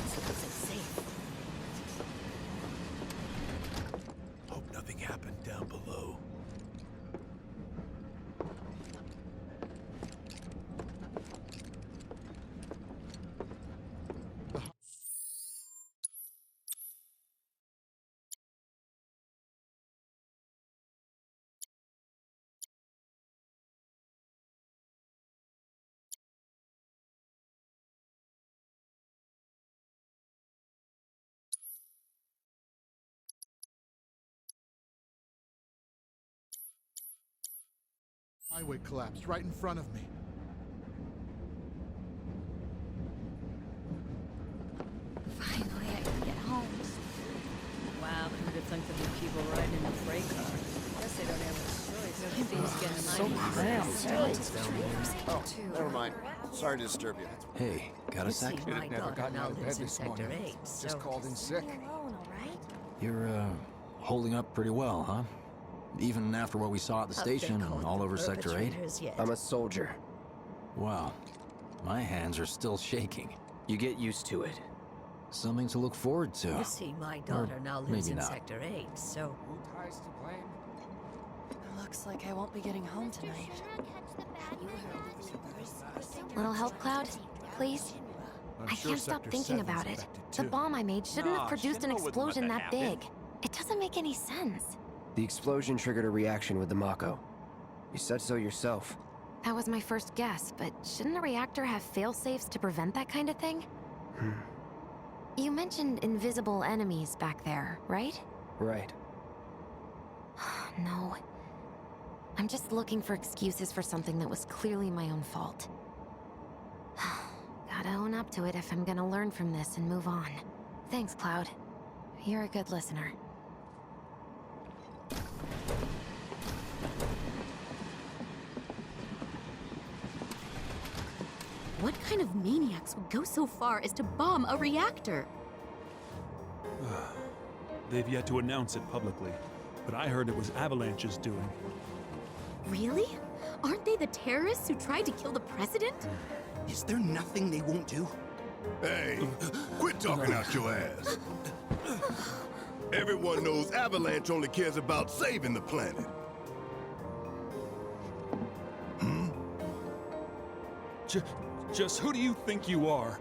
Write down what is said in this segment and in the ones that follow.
so this is safe. Hope nothing happened down below. Highway collapsed right in front of me. Finally, I can get home. Wow, who'd have thunk there'd be people riding in a freight car? Guess they don't have a choice. So cramped. Oh, never mind. Sorry to disturb you. Hey, got a sec? See, my Never daughter gotten now out of bed lives in this Sector morning. 8, Just so... called in sick. You're, holding up pretty well, huh? Even after what we saw at the station and all over Sector 8? I'm a soldier. Wow. My hands are still shaking. You get used to it. Something to look forward to. You see, my daughter now lives maybe in not. Sector 8, so... Ties to blame. Looks like I won't be getting home tonight. Little help, Cloud? Please? I can't stop thinking about it. The bomb I made shouldn't have produced an explosion that big. It doesn't make any sense. The explosion triggered a reaction with the Mako. You said so yourself. That was my first guess, but shouldn't a reactor have fail-safes to prevent that kind of thing? You mentioned invisible enemies back there, right? Right. No. I'm just looking for excuses for something that was clearly my own fault. Gotta own up to it if I'm gonna learn from this and move on. Thanks, Cloud. You're a good listener. What kind of maniacs would go so far as to bomb a reactor? They've yet to announce it publicly, but I heard it was Avalanche's doing. Really? Aren't they the terrorists who tried to kill the president? Is there nothing they won't do? Hey, quit talking out your ass. Everyone knows Avalanche only cares about saving the planet. Just who do you think you are?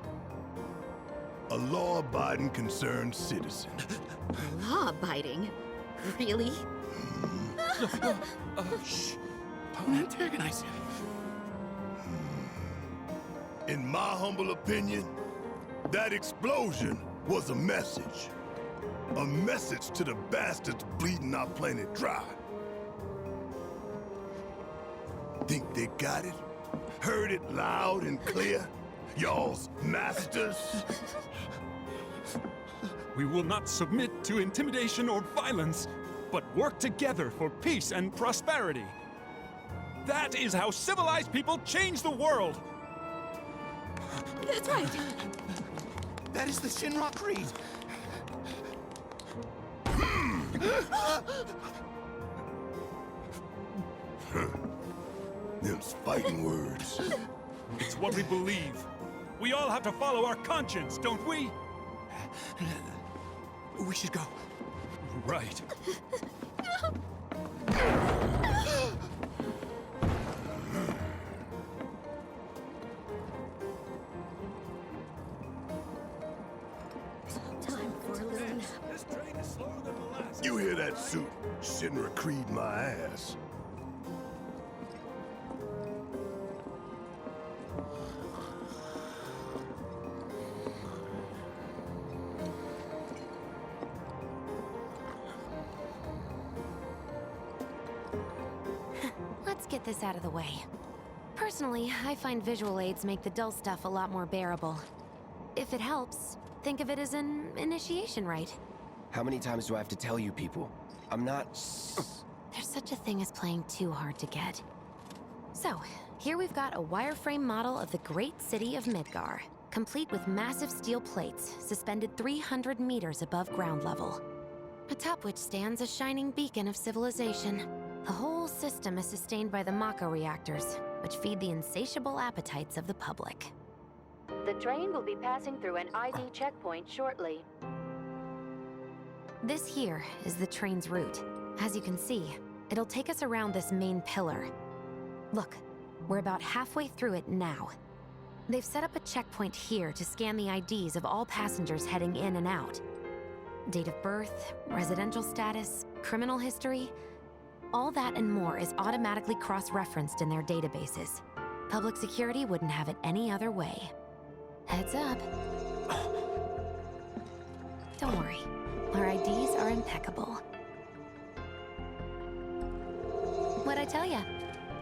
A law-abiding, concerned citizen. Law-abiding? Really? Shh. Don't antagonize him. In my humble opinion, that explosion was a message. A message to the bastards bleeding our planet dry. Think they got it? Heard it loud and clear? Y'all's masters? We will not submit to intimidation or violence, but work together for peace and prosperity. That is how civilized people change the world! That's right! That is the Shinra Creed. Them's fighting words. It's what we believe. We all have to follow our conscience, don't we? We should go. Right. Time for a little nap. You hear that suit? Shinra Creed my ass. Let's get this out of the way. Personally, I find visual aids make the dull stuff a lot more bearable. If it helps, think of it as an initiation rite. How many times do I have to tell you people? I'm not... There's such a thing as playing too hard to get. So, here we've got a wireframe model of the great city of Midgar, complete with massive steel plates suspended 300 meters above ground level, atop which stands a shining beacon of civilization. The whole system is sustained by the Mako reactors, which feed the insatiable appetites of the public. The train will be passing through an ID checkpoint shortly. This here is the train's route. As you can see, it'll take us around this main pillar. Look, we're about halfway through it now. They've set up a checkpoint here to scan the IDs of all passengers heading in and out. Date of birth, residential status, criminal history, all that and more is automatically cross-referenced in their databases. Public security wouldn't have it any other way. Heads up. Don't worry, our IDs are impeccable. What'd I tell ya?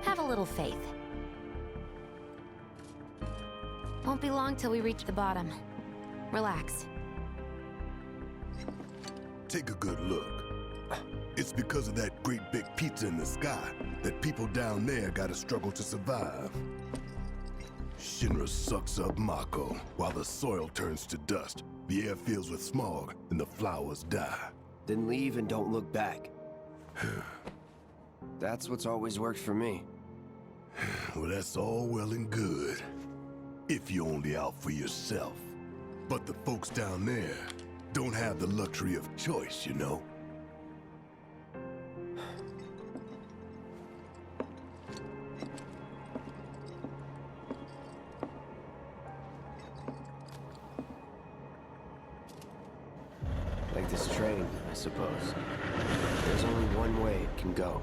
Have a little faith. Won't be long till we reach the bottom. Relax. Take a good look. It's because of that great big pizza in the sky that people down there gotta struggle to survive. Shinra sucks up Mako while the soil turns to dust, the air fills with smog, and the flowers die. Then leave and don't look back. That's what's always worked for me. Well, that's all well and good. If you're only out for yourself. But the folks down there don't have the luxury of choice, you know? Like this train, I suppose. There's only one way it can go.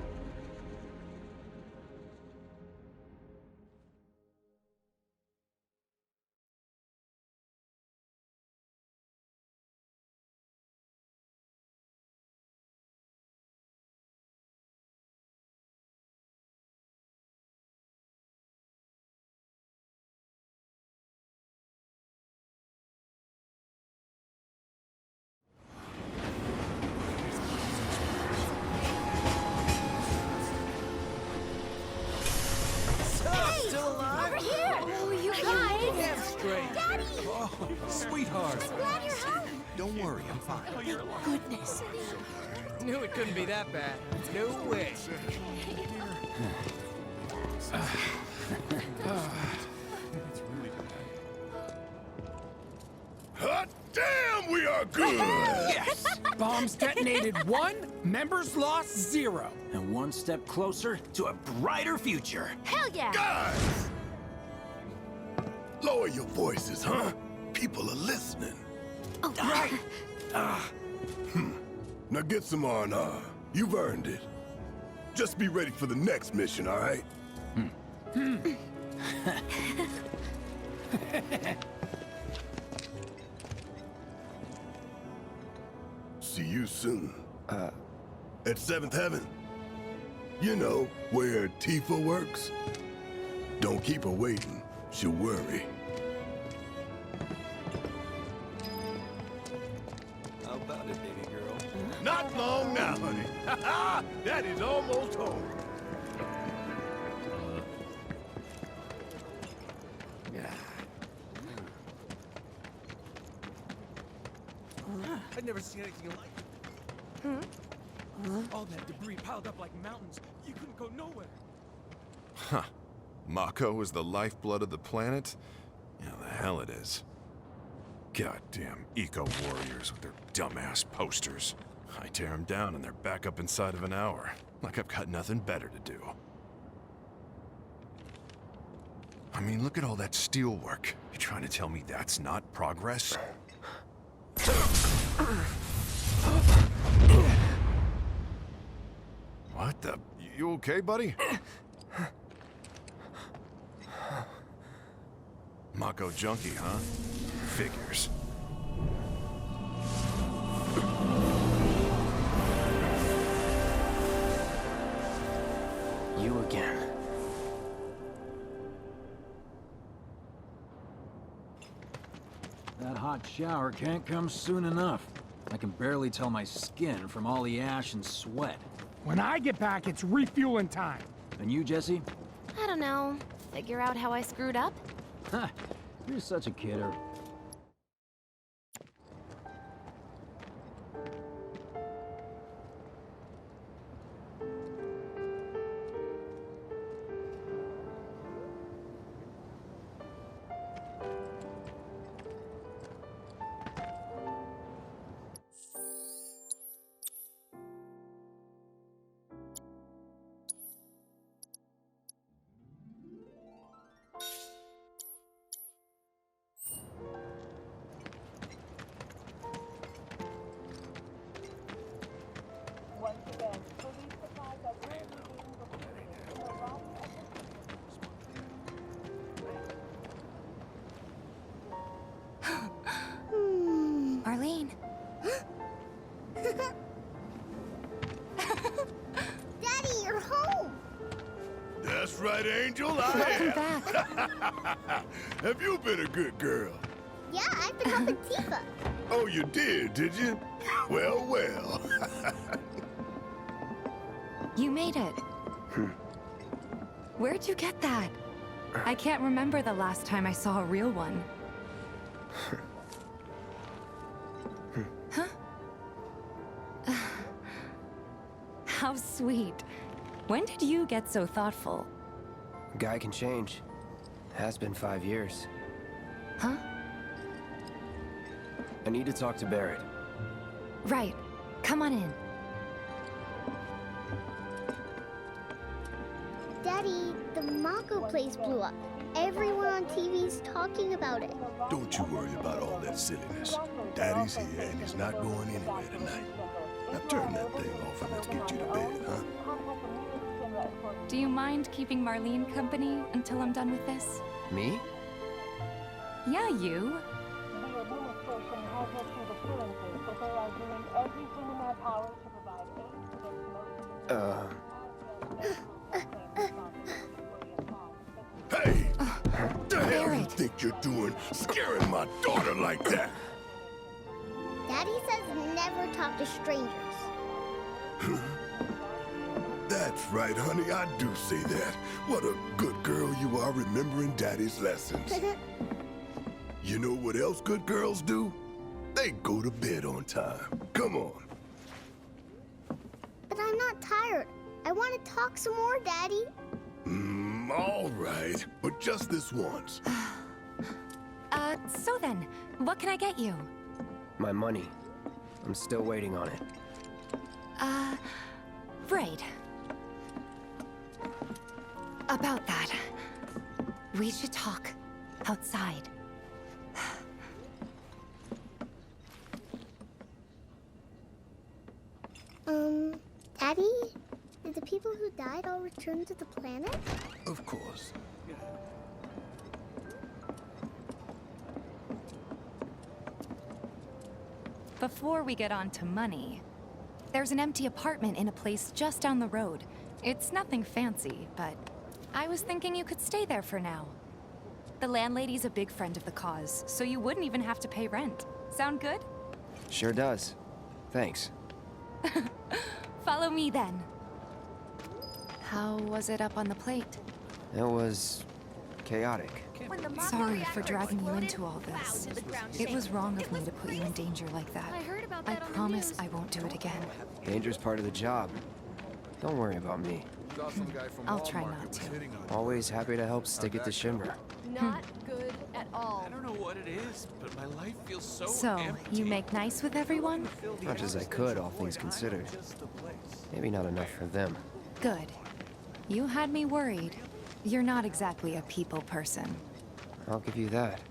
Sweetheart. I'm glad you're home. Don't worry, I'm fine. Thank goodness. Knew it couldn't be that bad. No way. Hot damn, we are good! Yes! Bombs detonated 1, members lost 0. And one step closer to a brighter future. Hell yeah! Guys! Lower your voices, huh? People are listening. Oh, right. Now get some R&R. You've earned it. Just be ready for the next mission, all right? See you soon. At 7th Heaven. You know, where Tifa works. Don't keep her waiting. She'll worry. How about it, baby girl? Not long now, honey. Ha-ha! That is almost home. I've never seen anything like it. All that debris piled up like mountains. You couldn't go nowhere. Huh. Mako is the lifeblood of the planet? Yeah, the hell it is. Goddamn eco-warriors with their dumbass posters. I tear them down and they're back up inside of an hour. Like I've got nothing better to do. I mean, look at all that steel work. You trying to tell me that's not progress? What the? You okay, buddy? Mako junkie, huh? Figures. You again. That hot shower can't come soon enough. I can barely tell my skin from all the ash and sweat. When I get back, it's refueling time. And you, Jesse? I don't know. Figure out how I screwed up? Ha! You're such a kidder. That's right, Angel. I Welcome am. back. Have you been a good girl? Yeah, I've been helping Tifa. Oh, you did you? Well, well. You made it. Where'd you get that? I can't remember the last time I saw a real one. Huh? How sweet. When did you get so thoughtful? Guy can change. Has been 5 years. Huh? I need to talk to Barret. Right. Come on in. Daddy, the Mako place blew up. Everyone on TV's talking about it. Don't you worry about all that silliness. Daddy's here and he's not going anywhere tonight. Now turn that thing off and let's get you to bed, huh? Do you mind keeping Marlene company until I'm done with this? Me? Yeah, you. Hey! What the hell you think you're doing, scaring my daughter like that? Daddy says never talk to strangers. That's right, honey, I do say that. What a good girl you are remembering Daddy's lessons. You know what else good girls do? They go to bed on time. Come on. But I'm not tired. I want to talk some more, Daddy. All right, but just this once. So then, what can I get you? My money. I'm still waiting on it. Right. About that. We should talk outside. Daddy? Did the people who died all return to the planet? Of course. Before we get on to money, there's an empty apartment in a place just down the road. It's nothing fancy, but I was thinking you could stay there for now. The landlady's a big friend of the cause, so you wouldn't even have to pay rent. Sound good? Sure does. Thanks. Follow me then. How was it up on the plate? It was chaotic. Sorry for dragging you into all this. It was wrong of me to put you in danger like that. I promise I won't do it again. Danger's part of the job. Don't worry about me. I'll try not to. Always happy to help stick it to Shinra. Not good at all. I don't know what it is, but my life feels so So, empty. you make nice with everyone? Much as I could, all things considered. Maybe not enough for them. Good. You had me worried. You're not exactly a people person. I'll give you that.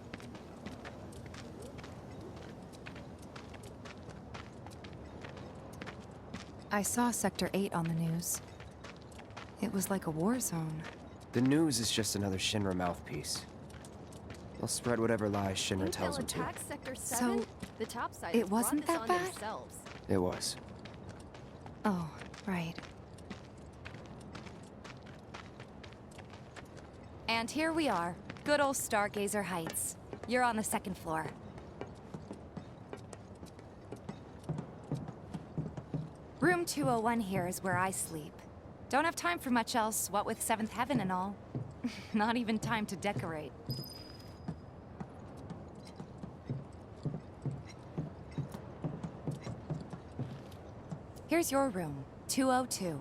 I saw Sector 8 on the news. It was like a war zone. The news is just another Shinra mouthpiece. They'll spread whatever lies Shinra tells them to. Sector 7? So, the topsiders it wasn't brought that this on bad? themselves. It was. Oh, right. And here we are. Good old Stargazer Heights. You're on the second floor. Room 201 here is where I sleep. Don't have time for much else, what with 7th Heaven and all. Not even time to decorate. Here's your room, 202.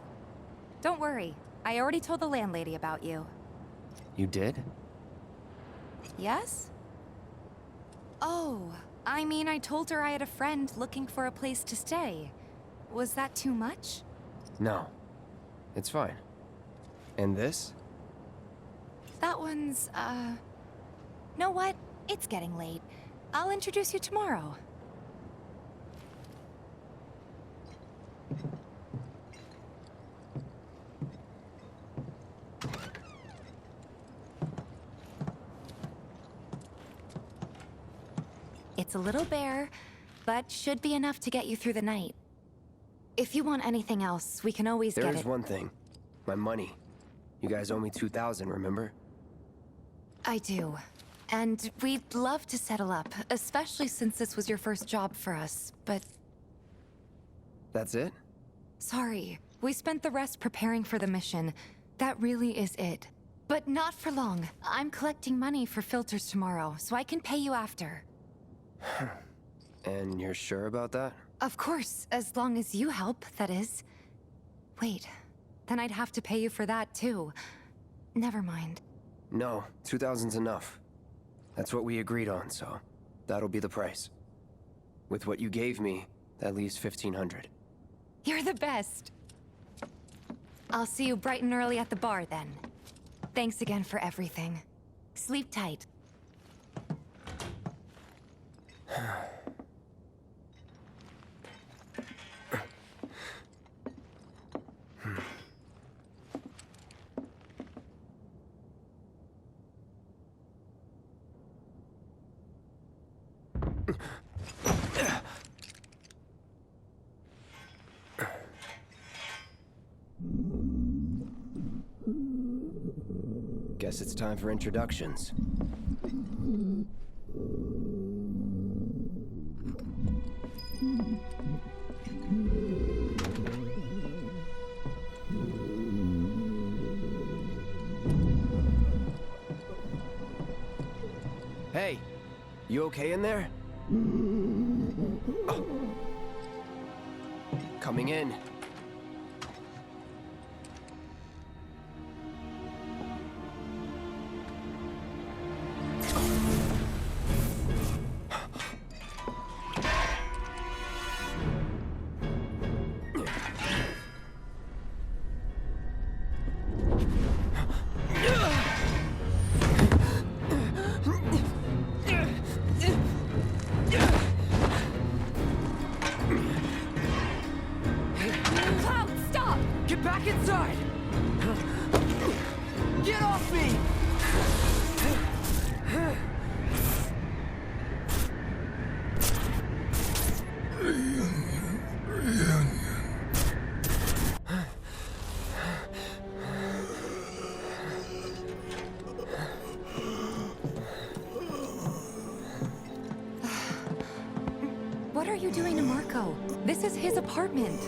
Don't worry, I already told the landlady about you. You did? Yes? Oh, I mean, I told her I had a friend looking for a place to stay. Was that too much? No. It's fine. And this? That one's, know what? It's getting late. I'll introduce you tomorrow. It's a little bare, but should be enough to get you through the night. If you want anything else, we can always get it. There's one thing. My money. You guys owe me 2,000, remember? I do. And we'd love to settle up, especially since this was your first job for us, but... That's it? Sorry. We spent the rest preparing for the mission. That really is it. But not for long. I'm collecting money for filters tomorrow, so I can pay you after. And you're sure about that? Of course, as long as you help, that is. Wait, then I'd have to pay you for that too. Never mind. No, 2,000's enough. That's what we agreed on, so that'll be the price. With what you gave me, that leaves 1,500. You're the best. I'll see you bright and early at the bar then. Thanks again for everything. Sleep tight. Guess it's time for introductions. Hey, you okay in there? Oh. Coming in. What are you doing to Marco? This is his apartment.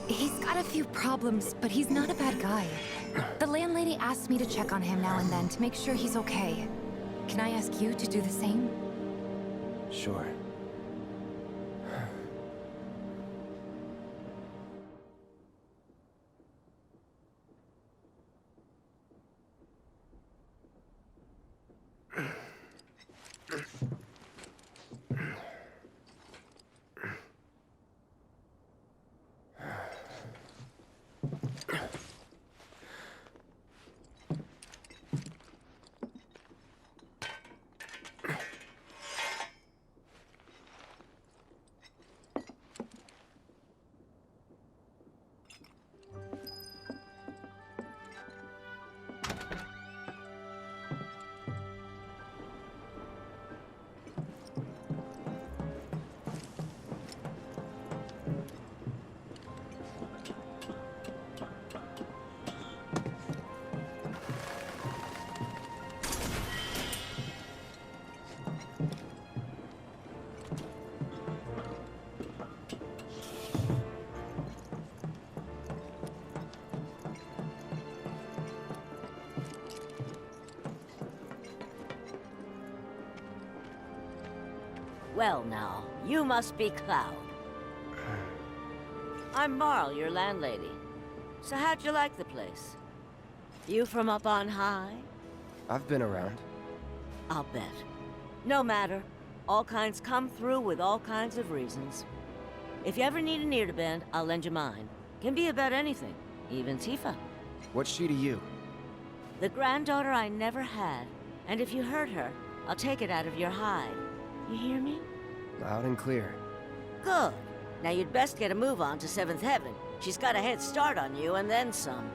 He's got a few problems, but he's not a bad guy. The landlady asked me to check on him now and then to make sure he's okay. Can I ask you to do the same? Sure. Well now, you must be Cloud. I'm Marl, your landlady. So how'd you like the place? You from up on high? I've been around. I'll bet. No matter. All kinds come through with all kinds of reasons. If you ever need an ear to bend, I'll lend you mine. Can be about anything, even Tifa. What's she to you? The granddaughter I never had. And if you hurt her, I'll take it out of your hide. You hear me? Loud and clear. Good. Now you'd best get a move on to 7th Heaven. She's got a head start on you and then some.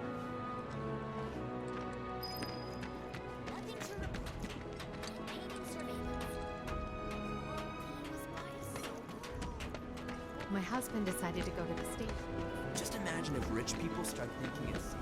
My husband decided to go to the station. Just imagine if rich people start thinking it's...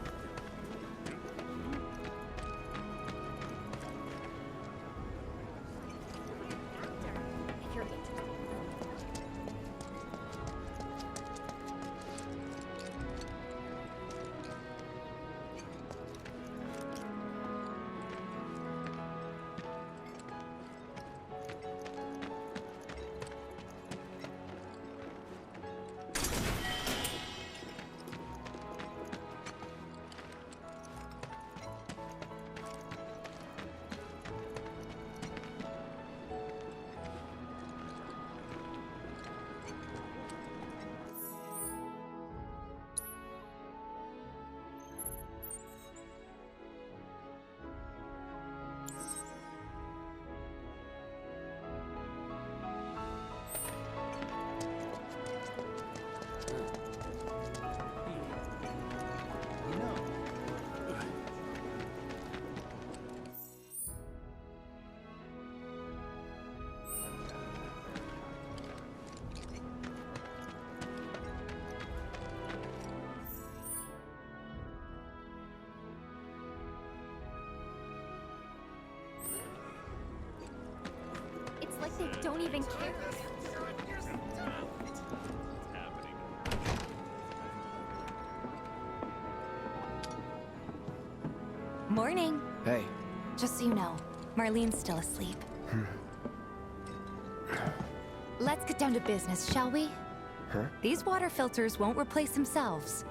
They don't even care. Morning. Hey. Just so you know, Marlene's still asleep. Let's get down to business, shall we? Huh? These water filters won't replace themselves.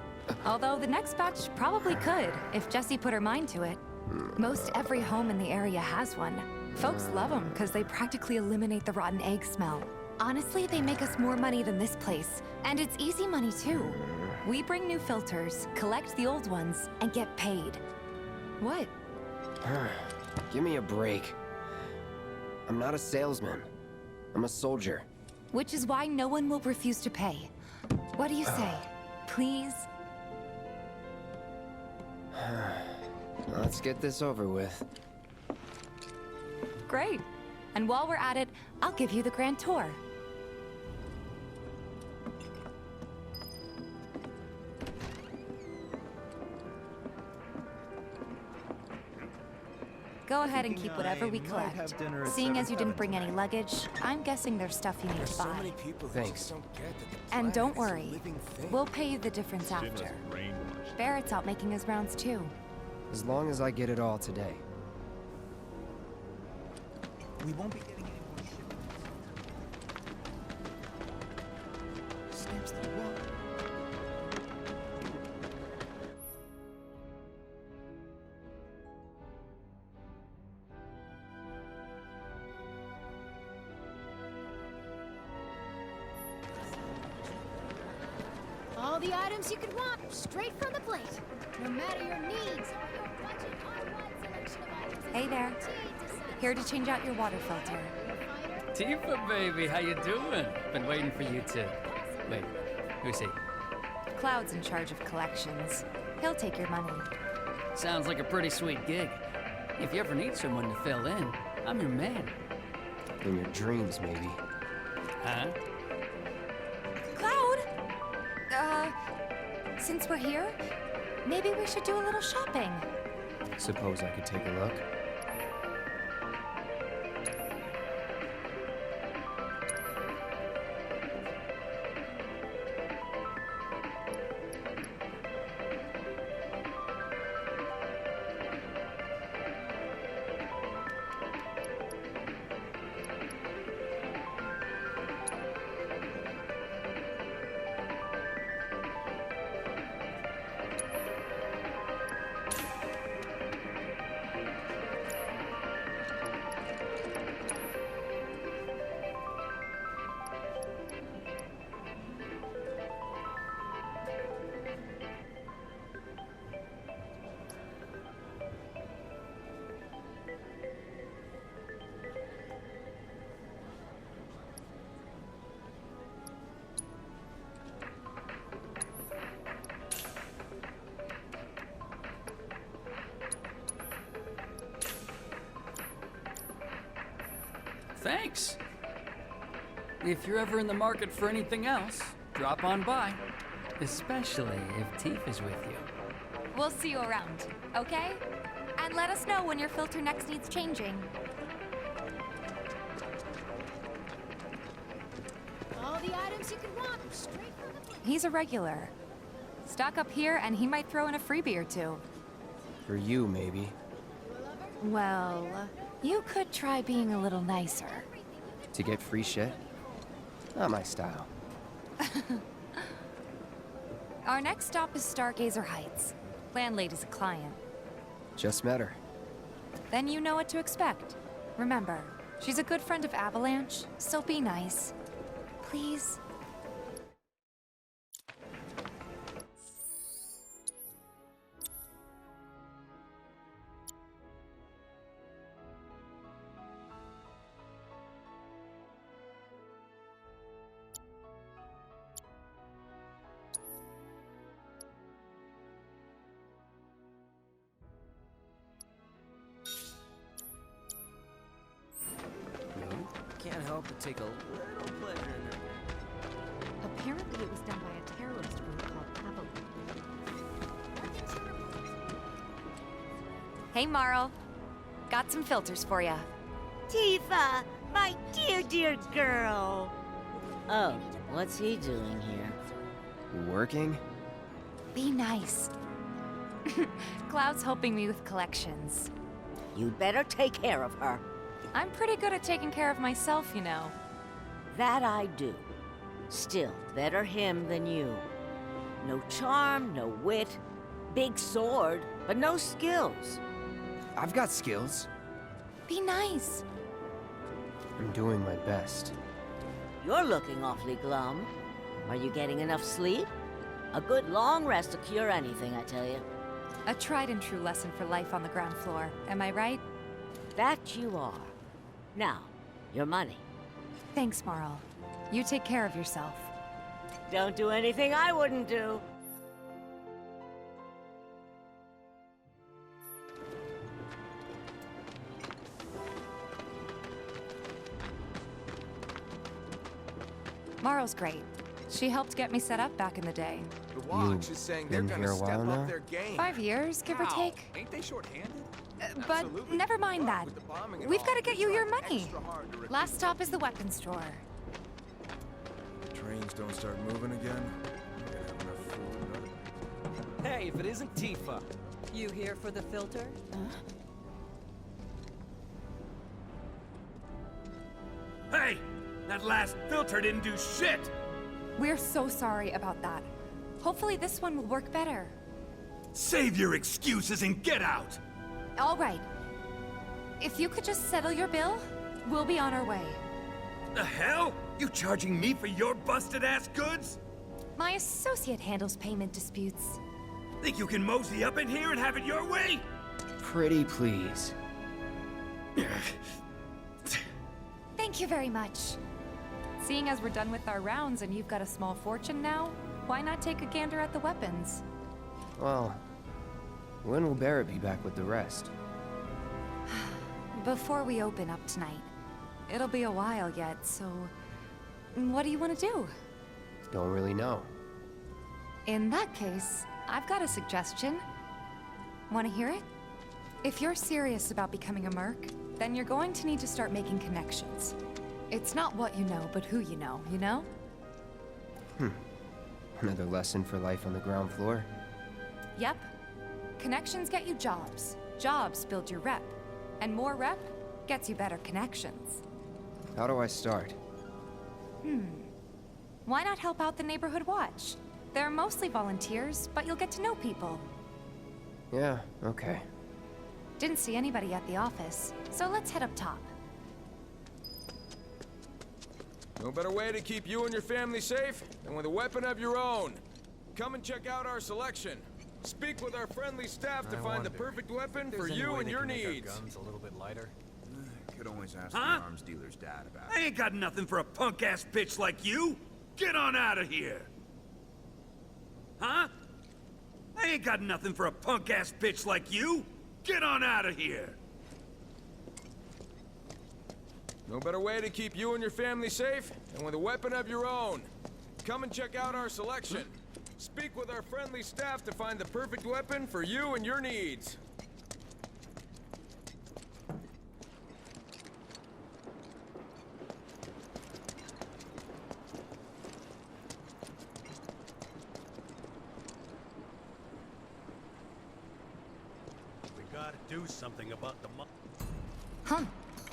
Although the next batch probably could, if Jessie put her mind to it. Most every home in the area has one. Folks love them because they practically eliminate the rotten egg smell. Honestly, they make us more money than this place. And it's easy money too. We bring new filters, collect the old ones, and get paid. What? Give me a break. I'm not a salesman. I'm a soldier. Which is why no one will refuse to pay. What do you say? Please? Let's get this over with. Great. And while we're at it, I'll give you the grand tour. Go ahead and keep whatever we collect. Seeing as you didn't bring any luggage, I'm guessing there's stuff you need to buy. Thanks. And don't worry, we'll pay you the difference after. Barrett's out making his rounds too. As long as I get it all today. We won't be getting any more shipments. Snips the wall. All the items you could want, straight from the plate. No matter your needs or your budget, our wide selection of items is Hey there. guaranteed to satisfy. Here to change out your water filter. Tifa, baby, how you doing? Been waiting for you to... Wait, who's he? Cloud's in charge of collections. He'll take your money. Sounds like a pretty sweet gig. If you ever need someone to fill in, I'm your man. In your dreams, maybe. Huh? Cloud! Since we're here, maybe we should do a little shopping. Suppose I could take a look. Thanks. If you're ever in the market for anything else, drop on by. Especially if Tifa's with you. We'll see you around, okay? And let us know when your filter next needs changing. All the items you could want, straight from the plate. He's a regular. Stock up here and he might throw in a freebie or two. For you, maybe. Well, you could try being a little nicer. To get free shit? Not my style. Our next stop is Stargazer Heights. Landlady's a client. Just met her. Then you know what to expect. Remember, she's a good friend of Avalanche, so be nice. Please? Can't help but take a little pleasure in it. Apparently it was done by a terrorist group called Avalanche. Hey, Marl. Got some filters for ya. Tifa, My dear, dear girl. Oh, what's he doing here? Working? Be nice. Cloud's helping me with collections. You'd better take care of her. I'm pretty good at taking care of myself, you know. That I do. Still, better him than you. No charm, no wit. Big sword, but no skills. I've got skills. Be nice. I'm doing my best. You're looking awfully glum. Are you getting enough sleep? A good long rest to cure anything, I tell you. A tried and true lesson for life on the ground floor, am I right? That you are. Now, your money. Thanks, Marl. You take care of yourself. Don't do anything I wouldn't do. Marl's great. She helped get me set up back in the day. The Watch is saying they're been gonna here a step while up now? their game. 5 years, give or Wow. take. Ain't they short-handed? But Absolutely. never mind that. With the bombing and We've all, got to get they you your tried money. extra hard to recruit. Last stop is the weapons store. Trains don't start moving again. We're gonna have enough food. Hey, if it isn't Tifa. You here for the filter? Hey! That last filter didn't do shit! We're so sorry about that. Hopefully this one will work better. Save your excuses and get out! All right. If you could just settle your bill, we'll be on our way. The hell? You charging me for your busted-ass goods? My associate handles payment disputes. Think you can mosey up in here and have it your way? Pretty please. Thank you very much. Seeing as we're done with our rounds and you've got a small fortune now, why not take a gander at the weapons? Well, when will Barret be back with the rest? Before we open up tonight. It'll be a while yet, so... what do you want to do? Don't really know. In that case, I've got a suggestion. Want to hear it? If you're serious about becoming a merc, then you're going to need to start making connections. It's not what you know, but who you know, you know? Another lesson for life on the ground floor? Yep. Connections get you jobs. Jobs build your rep. And more rep gets you better connections. How do I start? Why not help out the neighborhood watch? They're mostly volunteers, but you'll get to know people. Yeah, okay. Didn't see anybody at the office, so let's head up top. No better way to keep you and your family safe than with a weapon of your own. Come and check out our selection. Speak with our friendly staff to find the perfect weapon for you and your needs. Guns a little bit lighter. Could always ask Huh? the arms dealer's dad about I ain't got nothing for a punk-ass bitch like you! Get on out of here! Huh? I ain't got nothing for a punk-ass bitch like you! Get on out of here! No better way to keep you and your family safe than with a weapon of your own. Come and check out our selection. Speak with our friendly staff to find the perfect weapon for you and your needs. We gotta do something about the Huh.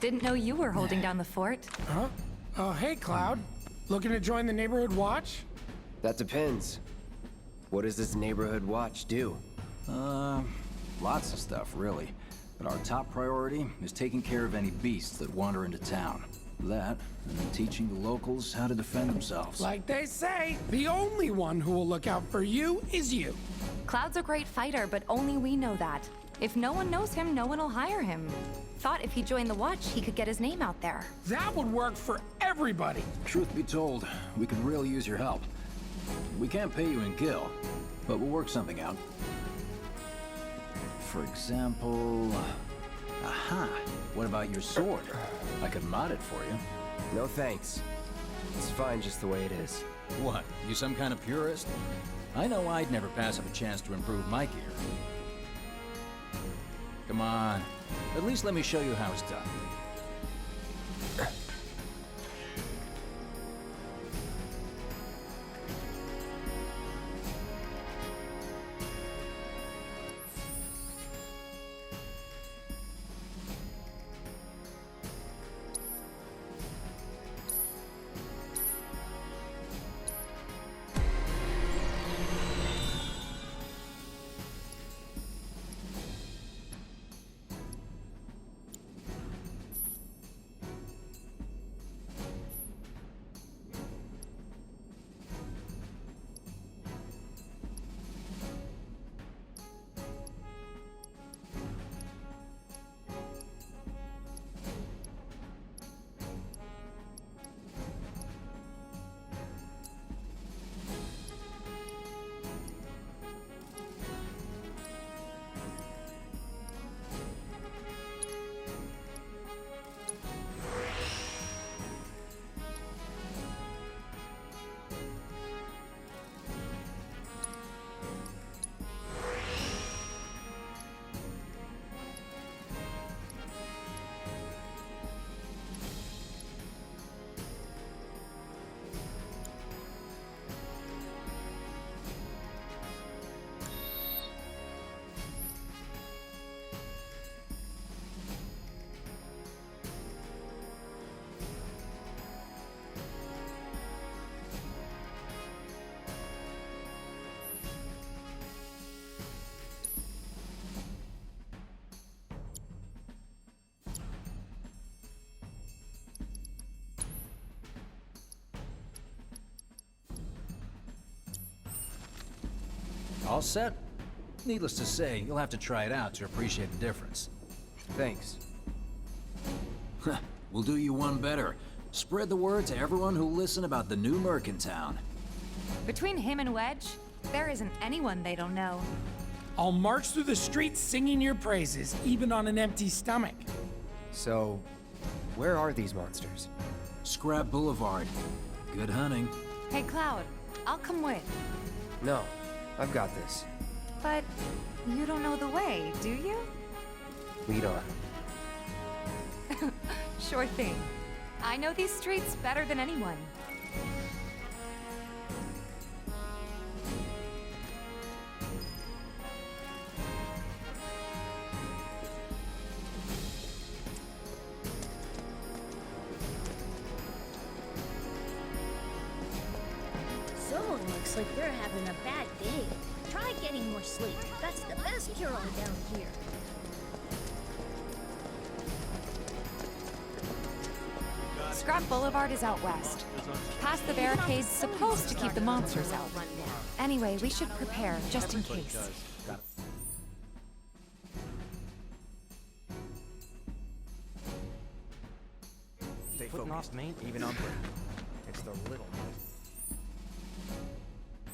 Didn't know you were holding down the fort. Huh? Oh, hey, Cloud. Looking to join the neighborhood watch? That depends. What does this neighborhood watch do? Lots of stuff, really. But our top priority is taking care of any beasts that wander into town. That, and then teaching the locals how to defend themselves. Like they say, the only one who will look out for you is you. Cloud's a great fighter, but only we know that. If no one knows him, no one will hire him. Thought if he joined the watch, he could get his name out there. That would work for everybody. Truth be told, we could really use your help. We can't pay you in gil, but we'll work something out. For example... Aha! What about your sword? I could mod it for you. No thanks. It's fine just the way it is. What, you some kind of purist? I know I'd never pass up a chance to improve my gear. Come on, at least let me show you how it's done. All set? Needless to say, you'll have to try it out to appreciate the difference. Thanks. We'll do you one better. Spread the word to everyone who'll listen about the new merc in town. Between him and Wedge, there isn't anyone they don't know. I'll march through the streets singing your praises, even on an empty stomach. So, where are these monsters? Scrap Boulevard. Good hunting. Hey, Cloud, I'll come with. No, I've got this. But you don't know the way, do you? Lead on. Sure thing. I know these streets better than anyone. Someone looks like they're having a bad day. Try getting more sleep. That's the best cure down here. Scrap Boulevard is out west. Past the barricades, supposed to keep the monsters out. Anyway, we should prepare, just in case. They putting off main even on break. It's the little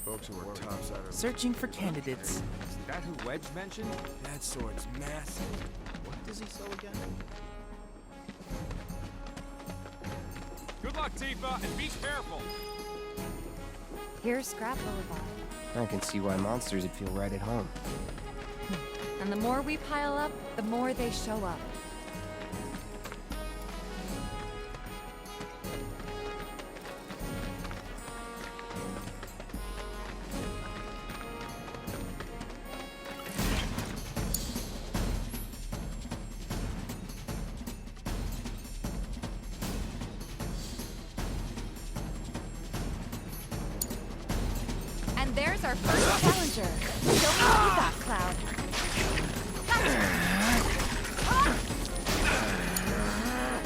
Folks who are topside are Searching for candidates. Is that who Wedge mentioned? That sword's massive. What does he sew again? Good luck, Tifa, and be careful. Here's Scrap Boulevard. I can see why monsters would feel right at home. And the more we pile up, the more they show up. And there's our first challenger. Show me what you got, Cloud.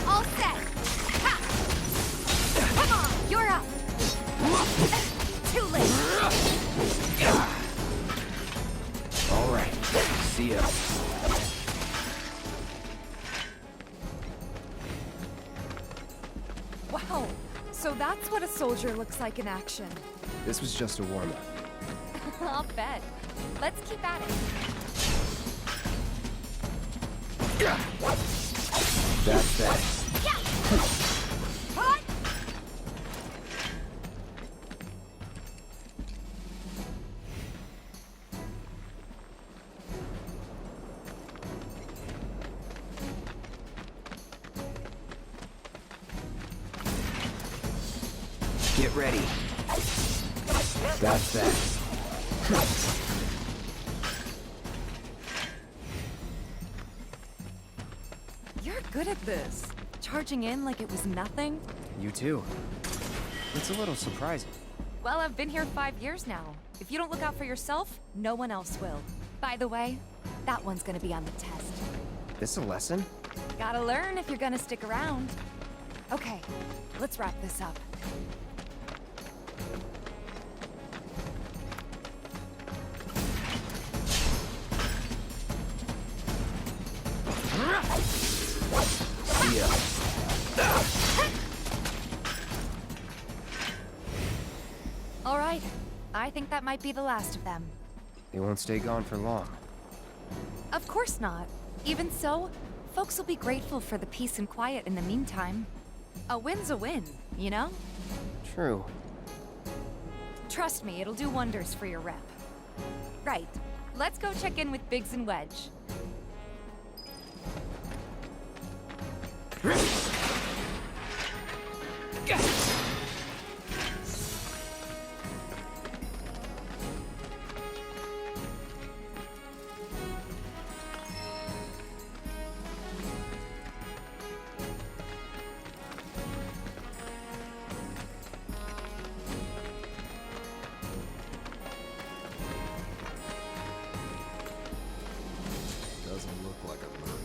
All set. Ha! Come on, you're up. Too late. All right, see ya. Wow, so that's what a soldier looks like in action. This was just a warm-up. I'll bet. Let's keep at it. That's that. Hot! Get ready. That's that. You're good at this. Charging in like it was nothing. You too. It's a little surprising. Well, I've been here 5 years now. If you don't look out for yourself, no one else will. By the way, that one's gonna be on the test. This a lesson? Gotta learn if you're gonna stick around. Okay, let's wrap this up. See ya. All right, I think that might be the last of them. They won't stay gone for long. Of course not. Even so, folks will be grateful for the peace and quiet in the meantime. A win's a win, you know? True. Trust me, it'll do wonders for your rep. Right, let's go check in with Biggs and Wedge. Doesn't look like a merc.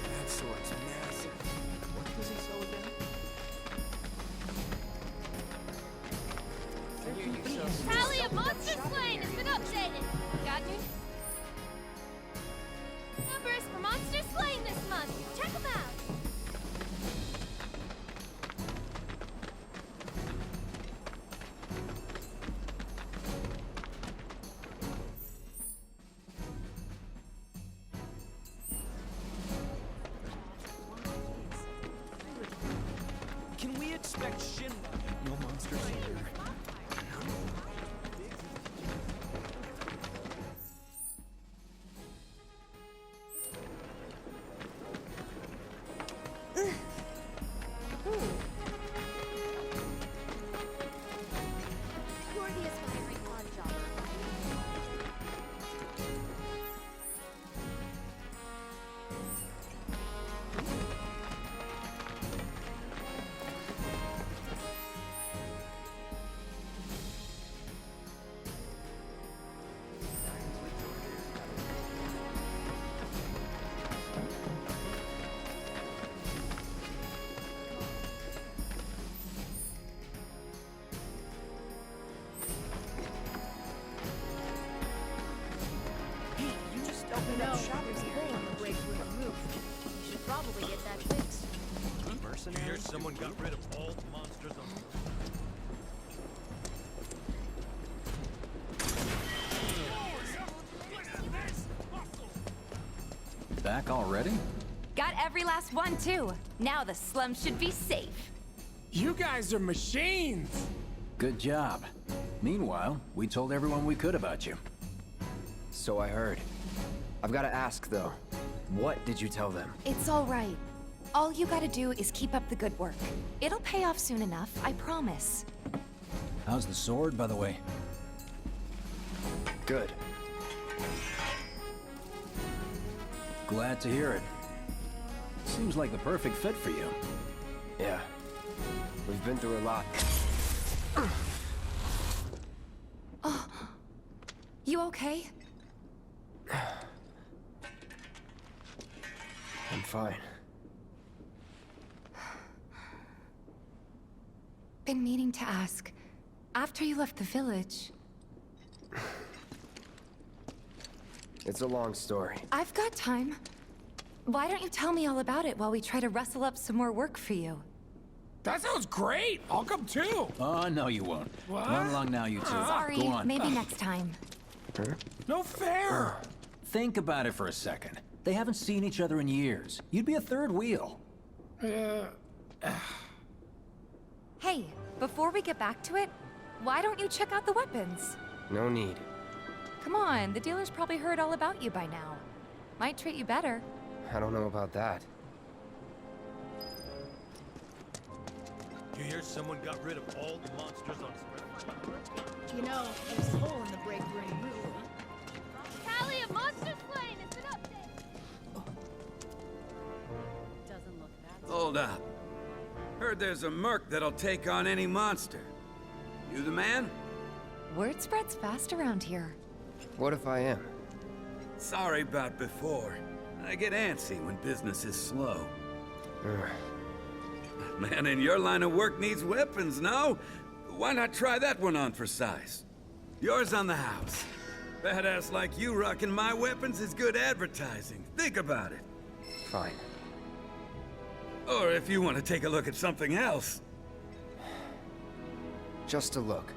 That sword's massive. What does he sew again? Monster Slain has been updated. Got you? Numbers for Monster Slain this month. Check them out. Can we expect Shinra? No monsters here. You're the aspiring pawn jobber, Open up shop there's a hole in the break room roof. You should probably get that fixed. You hear someone got rid of all the monsters on Back already? Got every last one, too. Now the slum should be safe. You guys are machines! Good job. Meanwhile, we told everyone we could about you. So I heard. I've got to ask, though. What did you tell them? It's all right. All you gotta do is keep up the good work. It'll pay off soon enough, I promise. How's the sword, by the way? Good. Glad to hear it. Seems like the perfect fit for you. Yeah. We've been through a lot. Oh. You okay? I'm fine. Been meaning to ask. After you left the village... It's a long story. I've got time. Why don't you tell me all about it while we try to rustle up some more work for you? That sounds great! I'll come too! Oh, no you won't. What? Run along now, you two. Sorry, Go on. maybe next time. No fair! Think about it for a second. They haven't seen each other in years. You'd be a third wheel. Hey, before we get back to it, why don't you check out the weapons? No need. Come on, the dealer's probably heard all about you by now. Might treat you better. I don't know about that. You hear someone got rid of all the monsters on Square? You know, there's a hole in the break room roof. Tally of Monster Slain has been updated. Doesn't look that. Hold up. Heard there's a merc that'll take on any monster. You the man? Word spreads fast around here. What if I am? Sorry about before. I get antsy when business is slow. Man in your line of work needs weapons, no? Why not try that one on for size? Yours on the house. Badass like you rocking my weapons is good advertising. Think about it. Fine. Or if you want to take a look at something else. Just a look.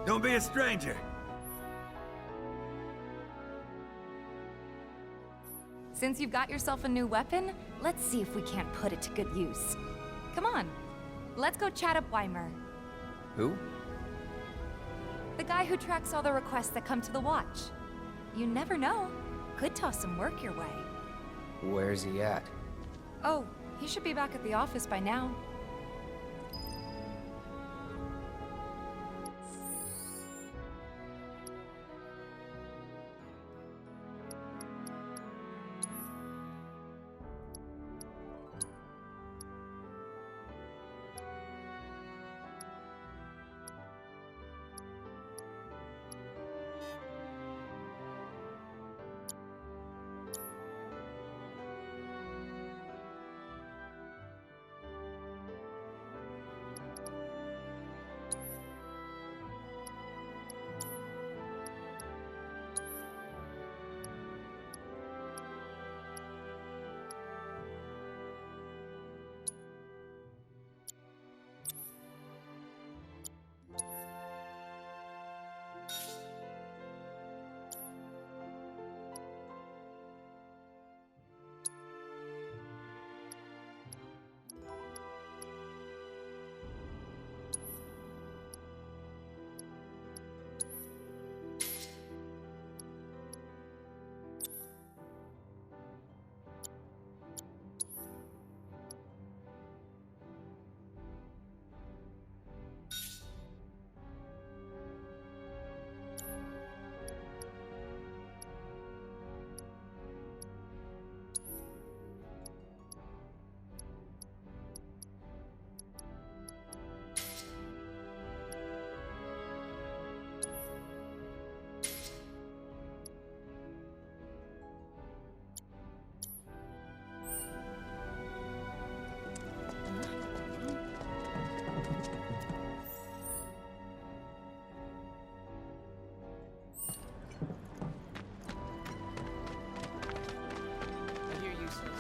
Don't be a stranger. Since you've got yourself a new weapon, let's see if we can't put it to good use. Come on, let's go chat up Weimer. Who? The guy who tracks all the requests that come to the watch. You never know. Could toss some work your way. Where's he at? Oh, he should be back at the office by now.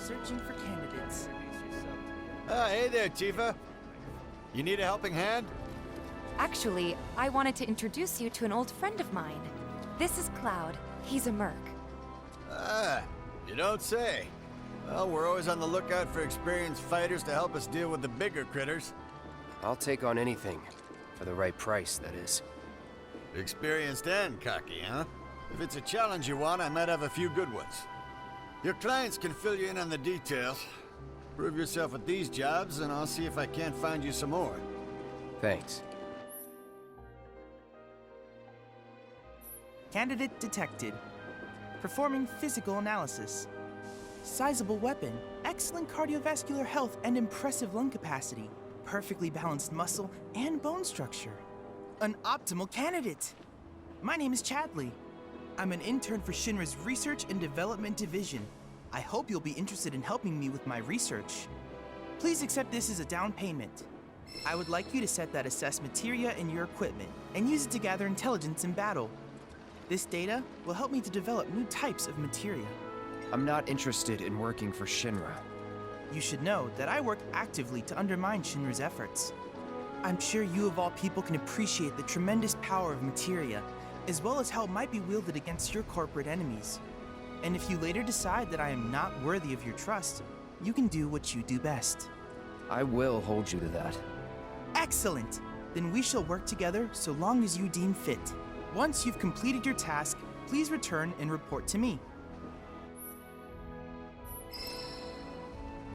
Searching for candidates. Hey there, Tifa. You need a helping hand? Actually, I wanted to introduce you to an old friend of mine. This is Cloud. He's a merc. Ah, you don't say. Well, we're always on the lookout for experienced fighters to help us deal with the bigger critters. I'll take on anything. For the right price, that is. Experienced and cocky, huh? If it's a challenge you want, I might have a few good ones. Your clients can fill you in on the details. Prove yourself at these jobs, and I'll see if I can't find you some more. Thanks. Candidate detected. Performing physical analysis. Sizable weapon, excellent cardiovascular health and impressive lung capacity, perfectly balanced muscle and bone structure. An optimal candidate! My name is Chadley. I'm an intern for Shinra's Research and Development Division. I hope you'll be interested in helping me with my research. Please accept this as a down payment. I would like you to set that assess materia in your equipment and use it to gather intelligence in battle. This data will help me to develop new types of materia. I'm not interested in working for Shinra. You should know that I work actively to undermine Shinra's efforts. I'm sure you of all people can appreciate the tremendous power of materia, as well as how it might be wielded against your corporate enemies. And if you later decide that I am not worthy of your trust, you can do what you do best. I will hold you to that. Excellent! Then we shall work together so long as you deem fit. Once you've completed your task, please return and report to me.